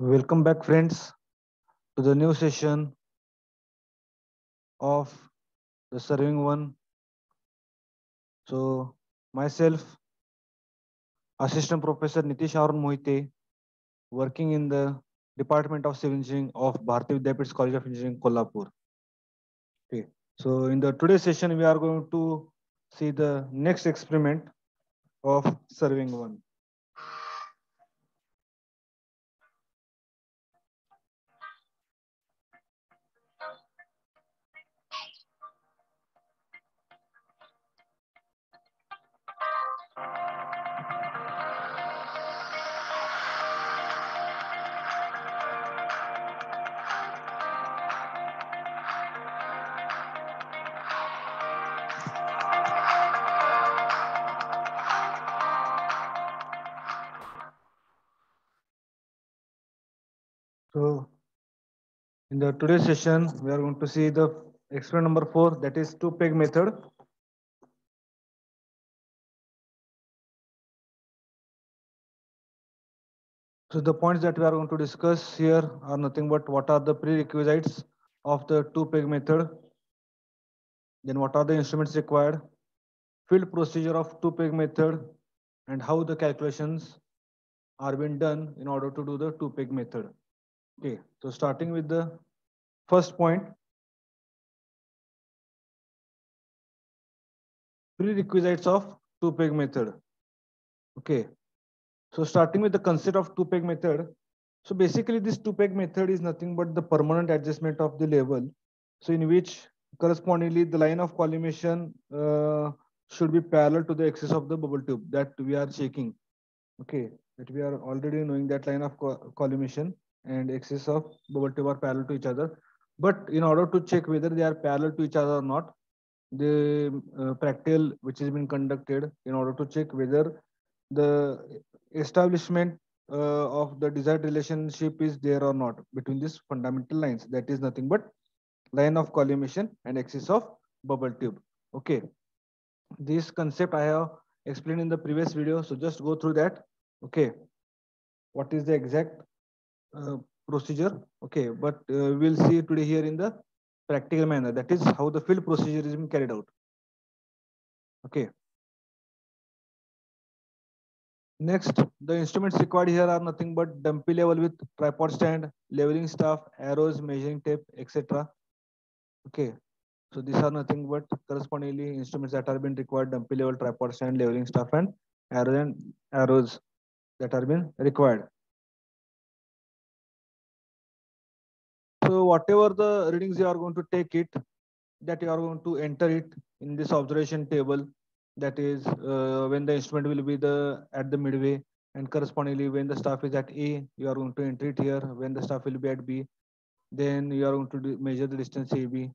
Welcome back, friends, to the new session of the Serving One. So, myself, Assistant Professor Nitish Arun Mohite, working in the Department of Civil Engineering of Bharati Vidyapeeth College of Engineering, Kolhapur. Okay. So, in the today's session, we are going to see the next experiment of Serving One. So, in the today's session, we are going to see the experiment number 4, that is two peg method. So the points that we are going to discuss here are nothing but what are the prerequisites of the two peg method, then what are the instruments required, field procedure of two peg method, and how the calculations are being done in order to do the two peg method. Okay, so starting with the first point, prerequisites of two peg method. Okay, so starting with the concept of two peg method. So basically this two peg method is nothing but the permanent adjustment of the level. So in which correspondingly the line of collimation should be parallel to the axis of the bubble tube that we are checking. Okay, that we are already knowing that line of collimation and axis of bubble tube are parallel to each other. But in order to check whether they are parallel to each other or not, the practical which has been conducted in order to check whether the establishment of the desired relationship is there or not between these fundamental lines, that is nothing but line of collimation and axis of bubble tube. Okay, this concept I have explained in the previous video, so just go through that. Okay, what is the exact uh, procedure? Okay, but we'll see today here in the practical manner, that is how the field procedure is being carried out. Okay, next, the instruments required here are nothing but dumpy level with tripod stand, leveling staff, arrows, measuring tape, etc. Okay, so these are nothing but correspondingly instruments that are being required: dumpy level, tripod stand, leveling staff, and arrows that are being required. So whatever the readings you are going to take it, that you are going to enter it in this observation table. That is when the instrument will be the at the midway, and correspondingly when the staff is at A, you are going to enter it here. When the staff will be at B, then you are going to measure the distance AB,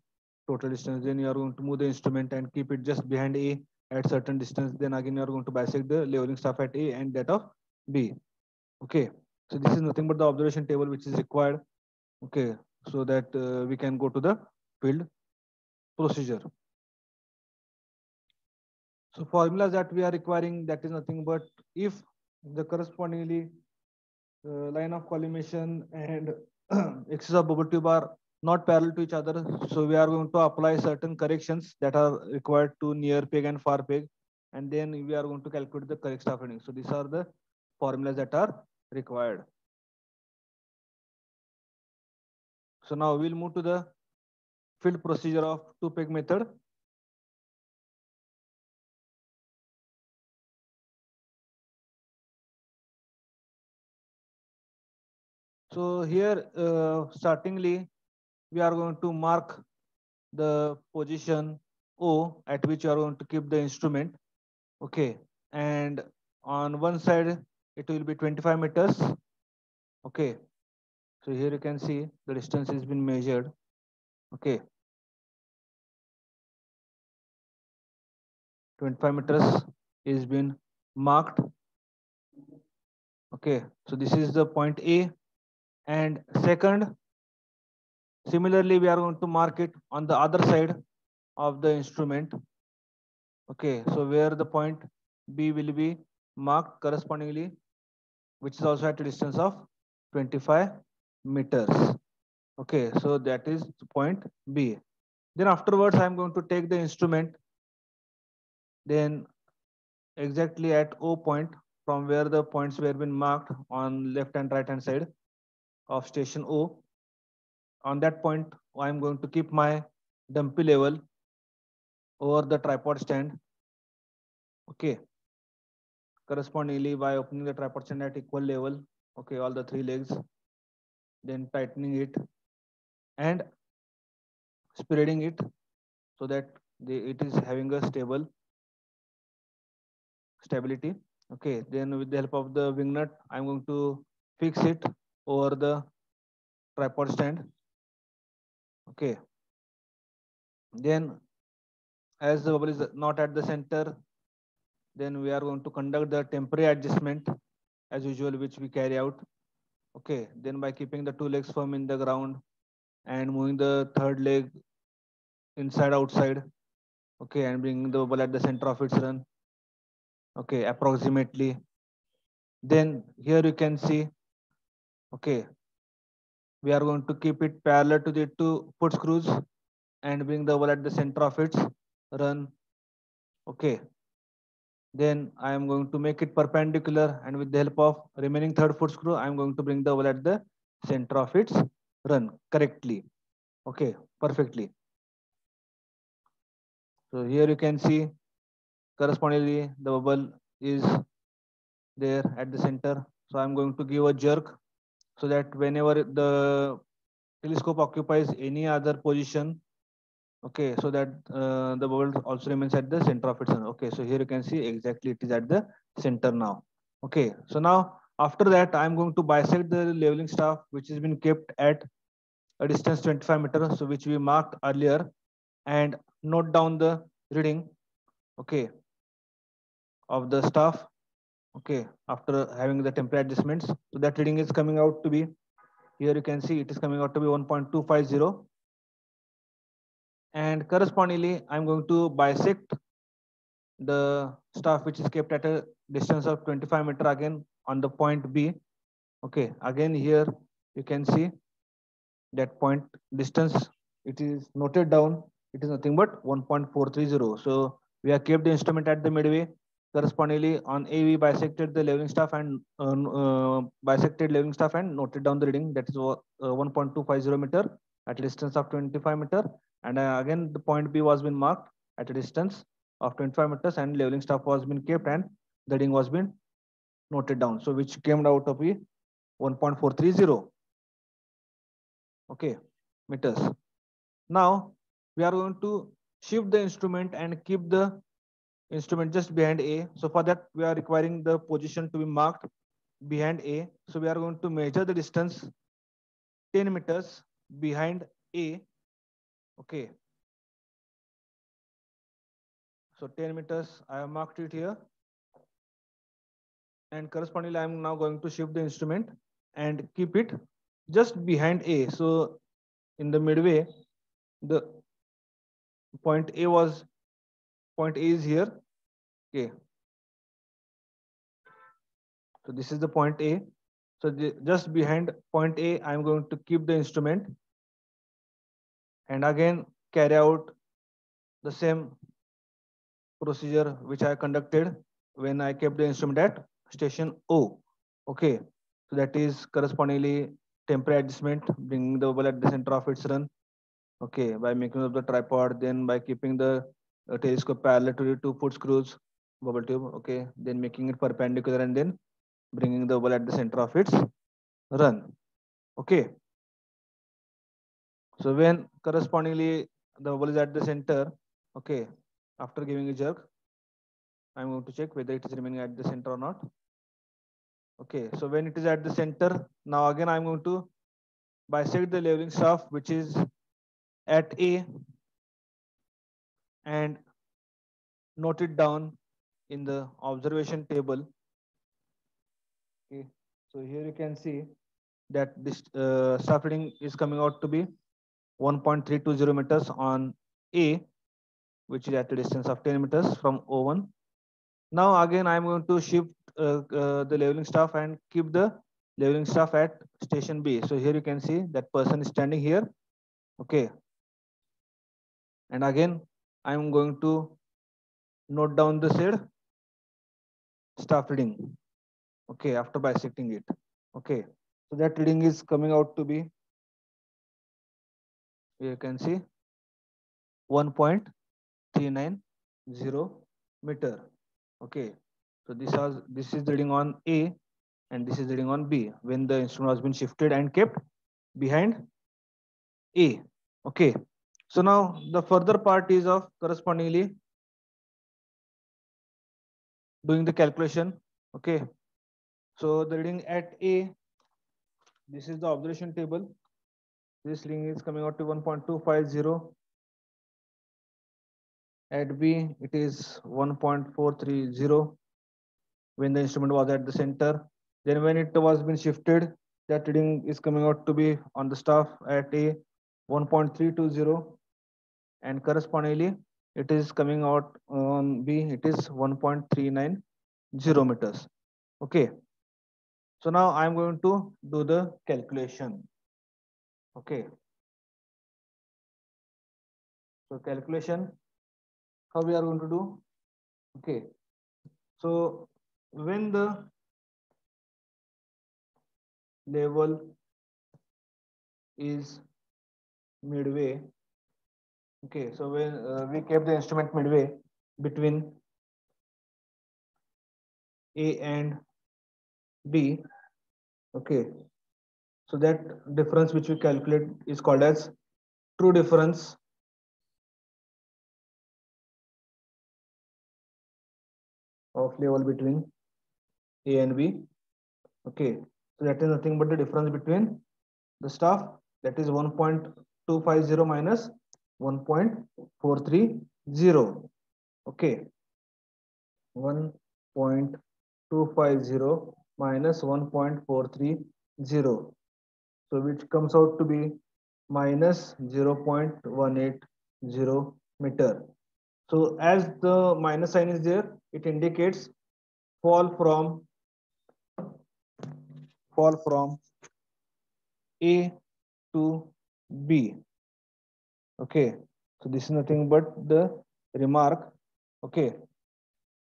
total distance. Then you are going to move the instrument and keep it just behind A at certain distance. Then again you are going to bisect the leveling staff at A and that of B. Okay, so this is nothing but the observation table which is required. Okay, so that we can go to the field procedure. So formulas that we are requiring, that is nothing but if the correspondingly line of collimation and axis of bubble tube are not parallel to each other, so we are going to apply certain corrections that are required to near peg and far peg, and then we are going to calculate the correct staff heading. So these are the formulas that are required. So now we'll move to the field procedure of two peg method. So here, startingly, we are going to mark the position O at which you are going to keep the instrument. Okay, and on one side it will be 25 meters. Okay, so here you can see the distance has been measured. Okay, 25 meters is been marked. Okay, so this is the point A. And second, similarly, we are going to mark it on the other side of the instrument. Okay, so where the point B will be marked correspondingly, which is also at a distance of 25 meters. Okay, so that is point B. Then afterwards, I'm going to take the instrument, then exactly at O point, from where the points were been marked on left and right hand side of station O. On that point, I'm going to keep my dumpy level over the tripod stand. Okay, correspondingly by opening the tripod stand at equal level. Okay, all the three legs, then tightening it and spreading it so that it is having a stability. Okay, then with the help of the wing nut, I'm going to fix it over the tripod stand. Okay, then as the bubble is not at the center, then we are going to conduct the temporary adjustment as usual, which we carry out. Okay, then by keeping the two legs firm in the ground and moving the third leg inside outside. Okay, and bringing the bubble at the center of its run. Okay, approximately. Then here you can see, okay, we are going to keep it parallel to the two foot screws and bring the ball at the center of its run. Okay, then I am going to make it perpendicular, and with the help of remaining third foot screw, I am going to bring the ball at the center of its run correctly. Okay, perfectly. So here you can see correspondingly the bubble is there at the center. So I'm going to give a jerk so that whenever the telescope occupies any other position, okay, so that the bubble also remains at the center of its own. Okay, so here you can see exactly it is at the center now. Okay, so now after that I'm going to bisect the leveling staff which has been kept at a distance 25 meters, so which we marked earlier, and note down the reading, okay, of the staff. Okay, after having the temporary adjustments, so that reading is coming out to be, here you can see it is coming out to be 1.250, and correspondingly I'm going to bisect the staff which is kept at a distance of 25 meter again on the point B. Okay, again here you can see that point distance, it is noted down, it is nothing but 1.430. So we have kept the instrument at the midway. Correspondingly on A we bisected the leveling staff and bisected leveling staff and noted down the reading, that is 1.250 meter at a distance of 25 meter, and again the point B was been marked at a distance of 25 meters, and leveling staff was been kept and the reading was been noted down, so which came out to be 1.430, okay, meters. Now we are going to shift the instrument and keep the instrument just behind A. So for that we are requiring the position to be marked behind A. So we are going to measure the distance 10 meters behind A. Okay. So 10 meters, I have marked it here. And correspondingly, I am now going to shift the instrument and keep it just behind A. So in the midway, the point A is here. Okay. So this is the point A. So just behind point A, I'm going to keep the instrument and again carry out the same procedure which I conducted when I kept the instrument at station O. Okay. So that is correspondingly temporary adjustment, bringing the bubble at the center of its run. Okay. By making up the tripod, then by keeping the telescope parallel to the 2 foot screws, bubble tube. Okay. Then making it perpendicular and then bringing the bubble at the center of its run. Okay. So when correspondingly the bubble is at the center, okay, after giving a jerk, I'm going to check whether it is remaining at the center or not. Okay, so when it is at the center, now again I'm going to bisect the leveling staff which is at A and note it down in the observation table. Okay, so here you can see that this staff reading is coming out to be 1.320 meters on A, which is at a distance of 10 meters from O1. Now again I'm going to shift the leveling staff and keep the leveling staff at station B. So here you can see that person is standing here. Okay. And again, I'm going to note down the said staff reading. Okay, after bisecting it. Okay. So that reading is coming out to be, you can see 1.390 meter. Okay. So this is reading on A and this is reading on B when the instrument has been shifted and kept behind A. Okay. So now the further part is of correspondingly doing the calculation. Okay. So the reading at A, this is the observation table. This reading is coming out to 1.250. At B, it is 1.430 when the instrument was at the center. Then when it was been shifted, that reading is coming out to be on the staff at A 1.320, and correspondingly it is coming out on B, it is 1.390 meters. Okay. So now I'm going to do the calculation. Okay. So calculation, how we are going to do? Okay. So when the level is midway, okay, so when we kept the instrument midway between A and B, okay, so that difference which we calculate is called as true difference of level between A and B. Okay, so that is nothing but the difference between the staff, that is 1.250 minus 1.430. Okay, 1.250 minus 1.430. So which comes out to be minus 0.180 meter. So as the minus sign is there, it indicates fall from A to B. Okay, so this is nothing but the remark. Okay,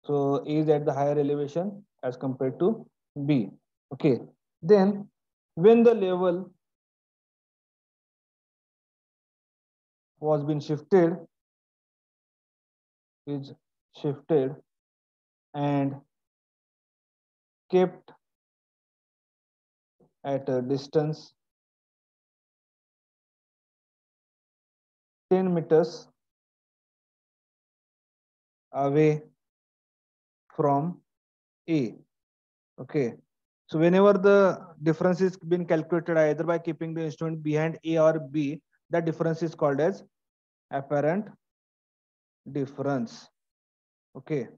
so A is at the higher elevation as compared to B. Okay, then when the level was been shifted, is shifted and kept at a distance 10 meters away from A. Okay. So whenever the difference is been calculated either by keeping the instrument behind A or B, that difference is called as apparent difference. Okay.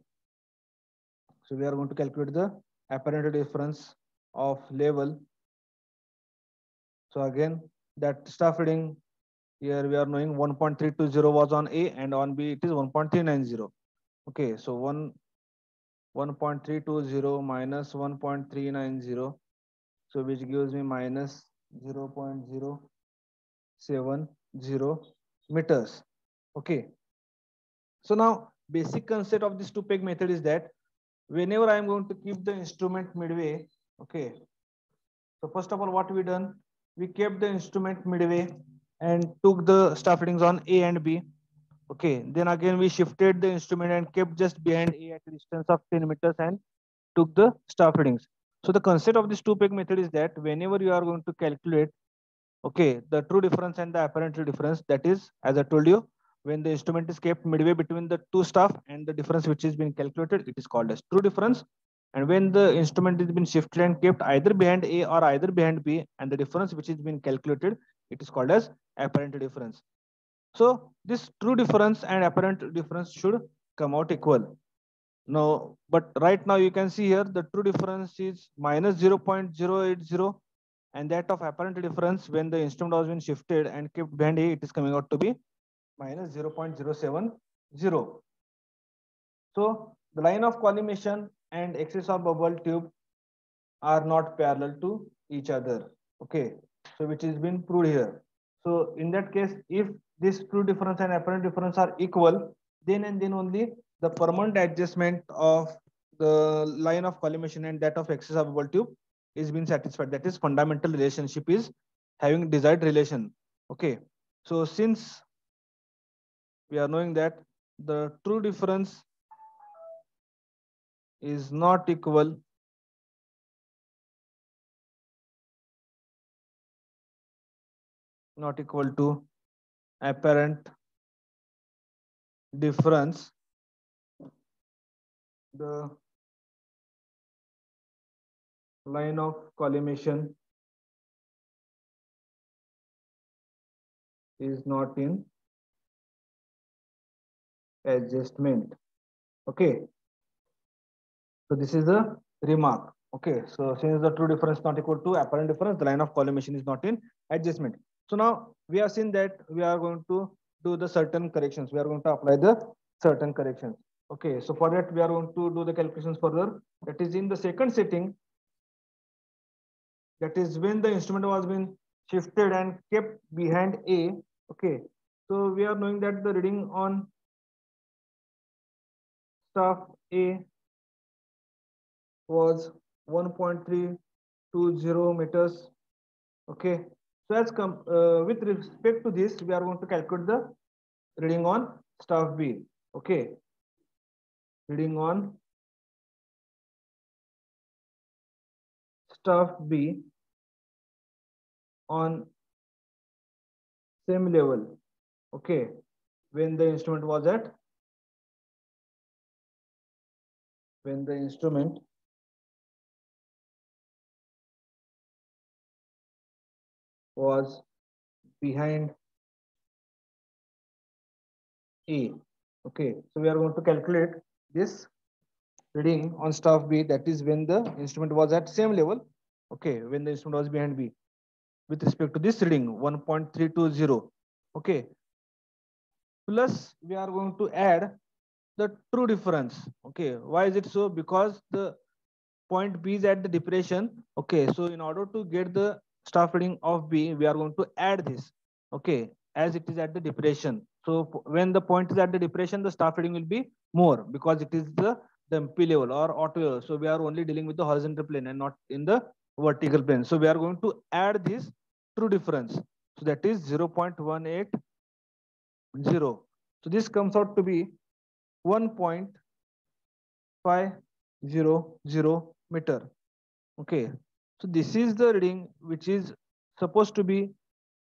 So we are going to calculate the apparent difference of level. So again, that staff reading here we are knowing 1.320 was on A and on B it is 1.390. Okay, so 1.320 minus 1.390, so which gives me minus 0.070 meters. Okay, so now basic concept of this two peg method is that whenever I am going to keep the instrument midway, okay, so first of all what we done, we kept the instrument midway and took the staff readings on A and B. Okay, then again we shifted the instrument and kept just behind A at a distance of 10 meters and took the staff readings. So the concept of this two peg method is that whenever you are going to calculate, okay, the true difference and the apparent difference, that is, as I told you, when the instrument is kept midway between the two staff and the difference which is being calculated, it is called as true difference. And when the instrument is been shifted and kept either behind A or either behind B, and the difference which is being calculated, it is called as apparent difference. So this true difference and apparent difference should come out equal. No, but right now you can see here the true difference is minus 0.080, and that of apparent difference when the instrument was been shifted and kept behind A, it is coming out to be minus 0.070. So the line of collimation and excess of bubble tube are not parallel to each other. Okay, so which is been proved here. So in that case, if this true difference and apparent difference are equal, then and then only the permanent adjustment of the line of collimation and that of axis of bubble tube is being satisfied. That is fundamental relationship is having desired relation. Okay, so since we are knowing that the true difference is not equal to apparent difference, the line of collimation is not in adjustment. Okay, so this is the remark. Okay, so since the true difference not equal to apparent difference, the line of collimation is not in adjustment. So now we have seen that we are going to do the certain corrections. We are going to apply the certain corrections. Okay, so for that we are going to do the calculations further. That is in the second setting. That is when the instrument was being shifted and kept behind A. Okay, so we are knowing that the reading on staff A was 1.320 meters. Okay, so as with respect to this, we are going to calculate the reading on staff B. Okay, reading on staff B on same level. Okay, when the instrument was at was behind A. Okay, so we are going to calculate this reading on staff B, that is when the instrument was at same level. Okay, when the instrument was behind B with respect to this reading 1.320. Okay, plus we are going to add the true difference. Okay, why is it so? Because the point B is at the depression. Okay, so in order to get the staff reading of B, we are going to add this. Okay, as it is at the depression. So when the point is at the depression, the staff reading will be more because it is the MP level or auto level. So we are only dealing with the horizontal plane and not in the vertical plane. So we are going to add this true difference. So that is 0.180. So this comes out to be 1.500 meter. Okay, so this is the reading which is supposed to be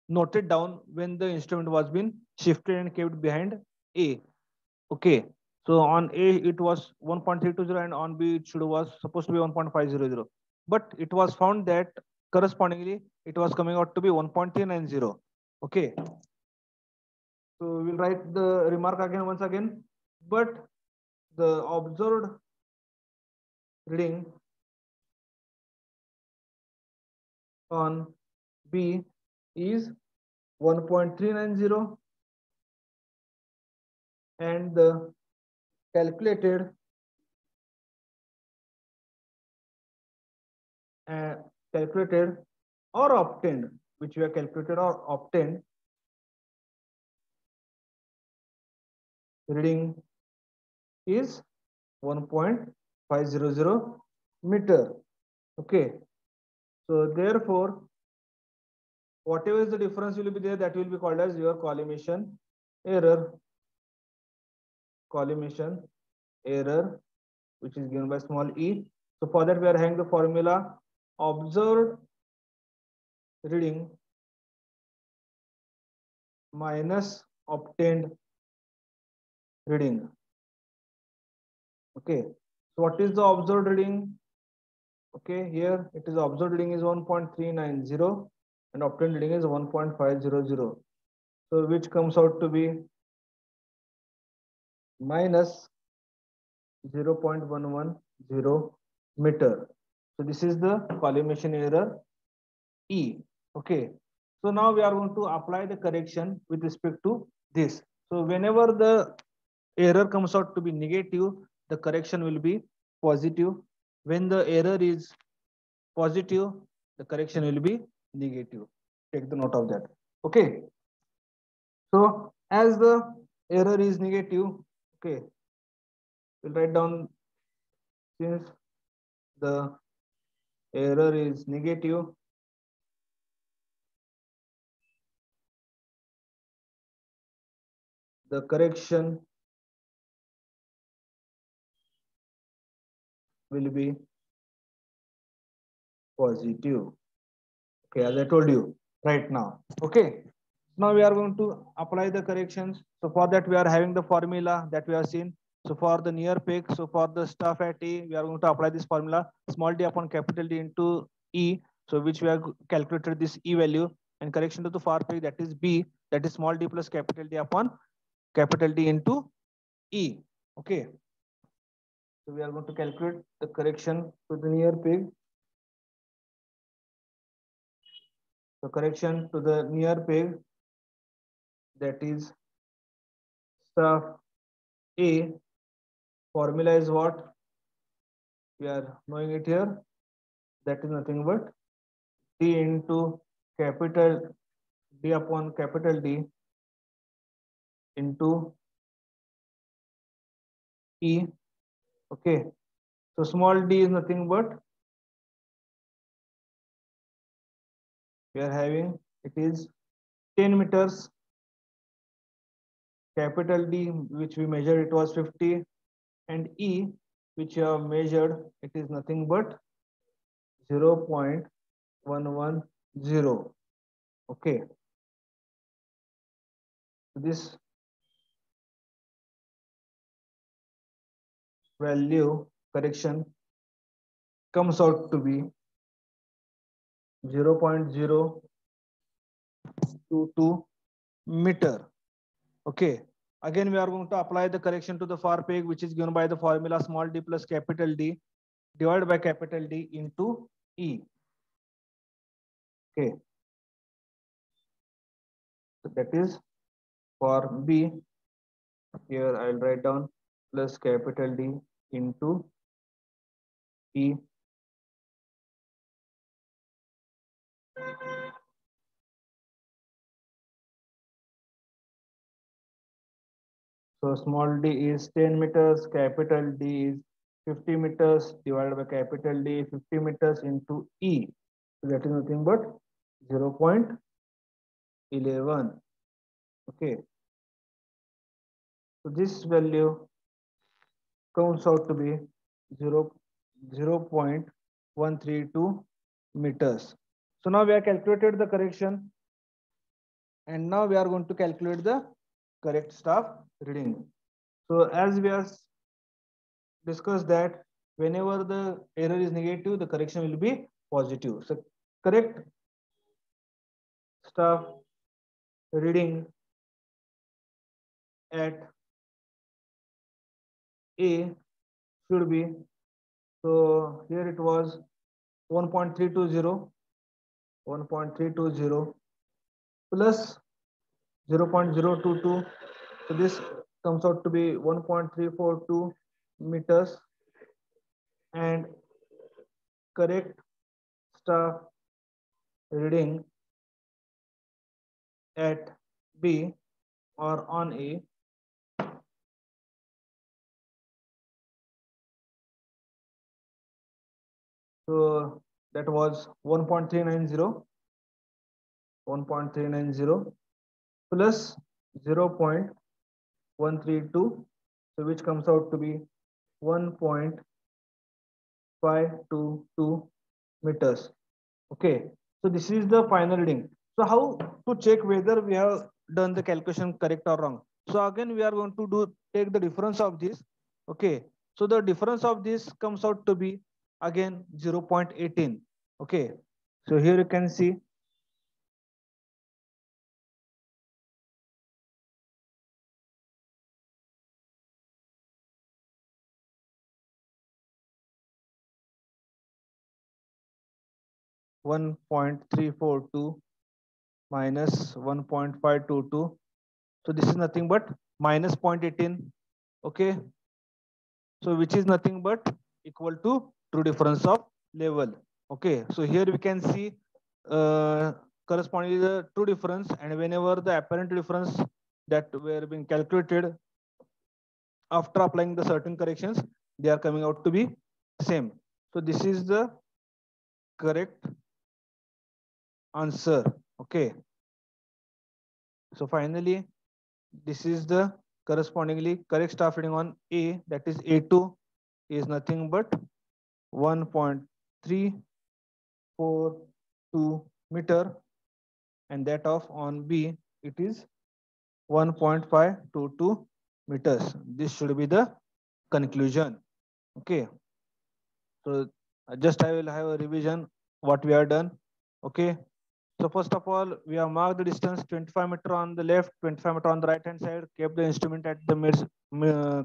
noted down when the instrument was being shifted and kept behind A. Okay, so on A it was 1.320 and on B it should was supposed to be 1.500, but it was found that correspondingly it was coming out to be 1.390. Okay, so we'll write the remark again once again, but the observed reading on B is 1.390 and the calculated or obtained, which we have calculated or obtained reading is 1.500 meter. Okay, so therefore whatever is the difference will be there, that will be called as your collimation error, which is given by small e. So for that we are having the formula observed reading minus obtained reading. Okay, so what is the observed reading? Okay, here it is observed reading is 1.390 and obtained reading is 1.500. So which comes out to be minus 0.110 meter. So this is the collimation error E. Okay, so now we are going to apply the correction with respect to this. So whenever the error comes out to be negative, the correction will be positive. When the error is positive, the correction will be negative. Take the note of that. Okay. So as the error is negative, okay, we'll write down since the error is negative, the correction will be positive. Okay, as I told you right now. Okay. Now we are going to apply the corrections. So for that we are having the formula that we have seen. So for the near peak, so for the stuff at E, we are going to apply this formula small d upon capital D into E. So which we have calculated this E value, and correction to the far peak, that is B, that is small d plus capital D upon capital D into E. Okay. So we are going to calculate the correction to the near peak. So correction to the near peak, that is stuff A, formula is what? We are knowing it here. That is nothing but D into capital D upon capital D into E. Okay. So small d is nothing but we are having, it is 10 meters. Capital D, which we measured, it was 50, and E, which you have measured, it is nothing but 0.110. Okay. This value correction comes out to be 0.022 meter. Okay. Again, we are going to apply the correction to the far peak, which is given by the formula small d plus capital D divided by capital D into E. Okay. So that is for B. Here I'll write down plus capital D into E. So small d is 10 meters, capital D is 50 meters divided by capital D 50 meters into E. So that is nothing but 0.11. Okay. So this value comes out to be 0.132 meters. So now we have calculated the correction, and now we are going to calculate the correct staff reading. So as we have discussed that whenever the error is negative, the correction will be positive. So correct staff reading at A should be, so here it was 1.320 plus 0.022. So this comes out to be 1.342 meters, and correct staff reading at B or on A so that was 1.390 plus 0.132, so which comes out to be 1.522 meters. Okay, so this is the final reading. So how to check whether we have done the calculation correct or wrong? So again, we are going to take the difference of this. Okay, so the difference of this comes out to be again 0.18. Okay, so here you can see 1.342 minus 1.522. So this is nothing but minus 0.18. Okay. So which is nothing but equal to true difference of level. Okay, so here we can see correspondingly the true difference, and whenever the apparent difference that were being calculated after applying the certain corrections, they are coming out to be same. So this is the correct answer. Okay, so finally this is the correspondingly correct staff reading on A, that is A2 is nothing but 1.342 meter, and that of on B it is 1.522 meters. This should be the conclusion. Okay, so just I will have a revision what we are done. Okay, so first of all, we have marked the distance 25 meter on the left, 25 meter on the right hand side, kept the instrument at the mid,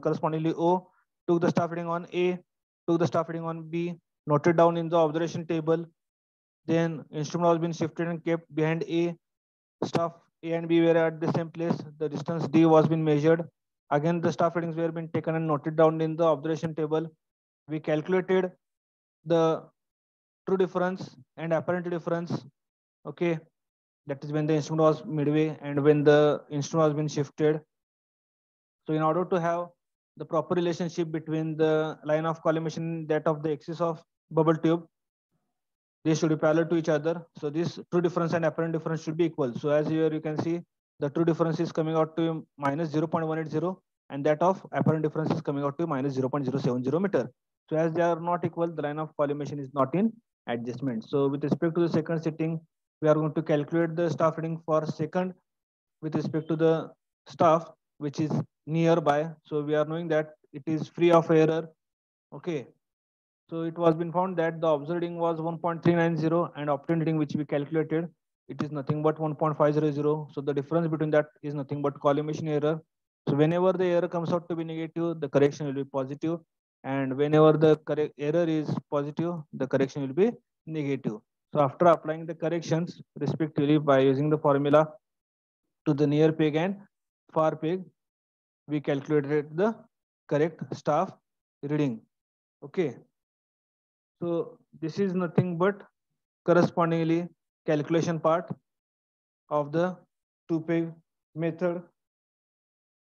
correspondingly O, took the staff reading on A, took the staff reading on B, noted down in the observation table. Then instrument was been shifted and kept behind A. Staff A and B were at the same place. The distance D was been measured. Again, the staff readings were been taken and noted down in the observation table. We calculated the true difference and apparent difference. Okay, that is when the instrument was midway and when the instrument was been shifted. So in order to have the proper relationship between the line of collimation that of the axis of bubble tube, they should be parallel to each other. So this true difference and apparent difference should be equal. So as here you can see, the true difference is coming out to minus 0.180 and that of apparent difference is coming out to minus 0.070 meter. So as they are not equal, the line of collimation is not in adjustment. So with respect to the second sitting, we are going to calculate the staff reading for second with respect to the staff which is nearby. So we are knowing that it is free of error. Okay, so it was been found that the observed reading was 1.390 and obtained reading which we calculated, it is nothing but 1.500. So the difference between that is nothing but collimation error. So whenever the error comes out to be negative, the correction will be positive. And whenever the error is positive, the correction will be negative. So after applying the corrections respectively by using the formula to the near peg and far peg, we calculated the correct staff reading. Okay. So this is nothing but correspondingly calculation part of the two peg method.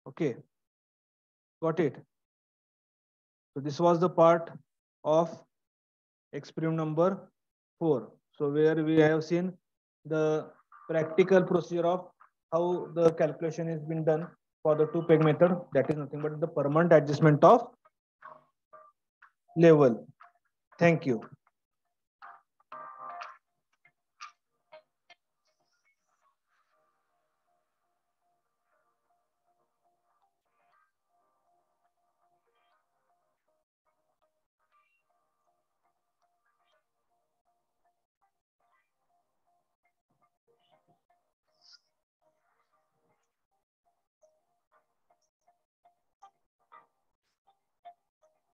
Okay, got it. So this was the part of experiment number 4. So where we have seen the practical procedure of how the calculation is being done for the two peg method. That is nothing but the permanent adjustment of level. Thank you.